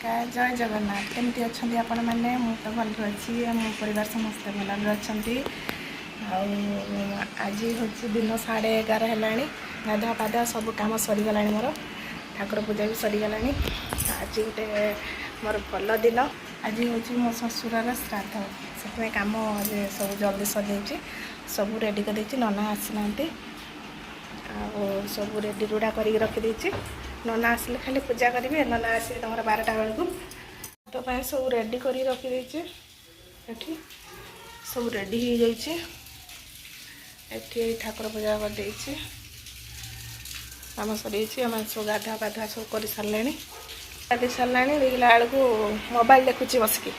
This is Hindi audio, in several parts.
नमस्कार जय जगन्नाथ केमती अच्छा आपण मैंने मु तो भल अच्छी मो परिवार समस्ते भल अच्छा आज हूँ दिन 11:30 है गाधुआ पाधुआ सब कम सरीगला मोर ठाकुर पूजा भी सरीगला आज गोटे मोर भल दिन आज हूँ मो ससुर श्राद्ध से कम सब जल्दी सर सब रेडी कर नना आसीना सब रेडी रूढ़ा कर रखी नना आसिले खाली पूजा करेंगे नना आसे तुम 12टा बेलू तो सब रेडी कर रखी ये सब रेडी हो जाइए ठाकुर पूजा कर कम सर सब गाधुआ पाधुआ सब कर सारे गाधि सारा देखला बेलू मोबाइल देखुची बसिकी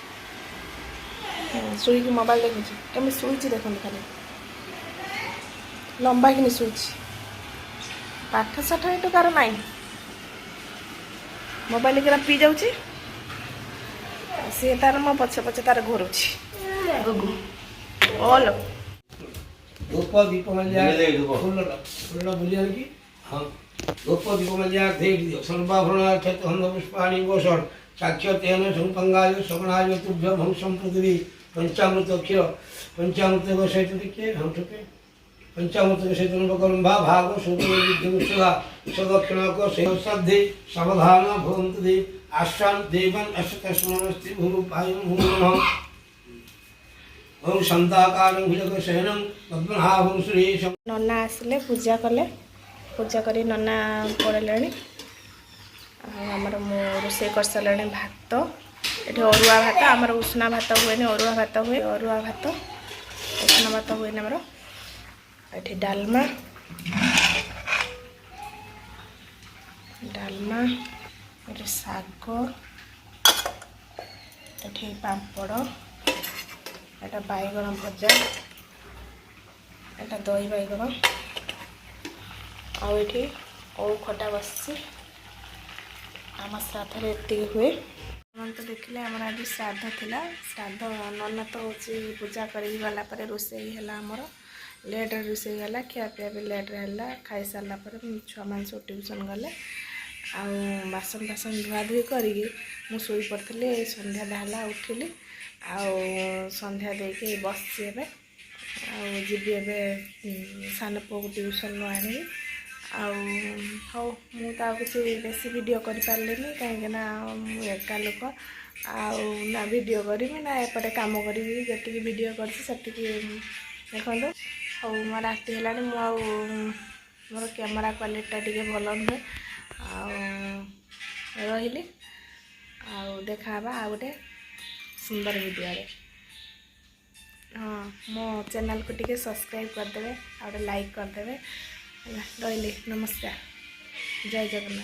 शुईकी मोबाइल देखुची कमी शुईची देखते खाली लंबा कि शुईची पाठ साठ ये कार ना मोबाइल के पी जाऊँगी सी तार मो पछे पछे तार घोरुची ओलो धूप दीप धूप दीप भेट दियो सर्वाभरणार्थ हंद पुष्पाणि गोषण साक्ष्य तेन संपंगाय श्रवणाय तुभ्य भंसम पृथ्वी पंचामृत क्षीर पंचामृत गोषयत दिखे हम ठुके पंचामृत गोषयत नवकलंभा भाग सूर्य सदक्षिण को श्रद्धे सावधान भवन्तु दे आश्रान देवन अष्टकस्मस्ति भूरूपाय नमः ओम शांताकारं भुजगशयनं पद्मनाभं सुरेशं नना आसिले पूजा कले पूजा करी नना पड़े आमर मो रोषे कर सारे भात ये अरुआ भात आमर उषुना भात हुए अरुआ भात हुए अरुआ भात उषुना भात हुए आमर ये डालमा डालमा ये शाग ये पापड़ ये बैगन भजा ये दही बैगन आठी औ खटा बस आम श्राद्ध एति हुए तो देखिले आम आज श्राद्ध थिला श्राद्ध नना तो हूँ पूजा कर गलापर रोषे है आमर लेट्रे रोषे गला खियापिया भी लेट्रे है खाई सारापर छुआ मान सब ट्यूशन गले आसन बासन धुआ धुई करी मुई पड़ी संध्या ढाला उठिली संध्या देके बसी जीवी एवं सान पु को ट्यूशन आनी हाँ मुझे किसी बेसी वीडियो कर पारे कहीं एका लोक ना वीडियो करी ना एपटे कम करी जी वीडियो कर देखो हाँ मो राति है मोर कैमेरा क्वालिटी टी भल नुहे रही देखा आ गोटे सुंदर वीडियो हाँ मो चैनल को टी सब्सक्राइब करदे आ लाइक करदे रही नमस्कार जय जगन्नाथ।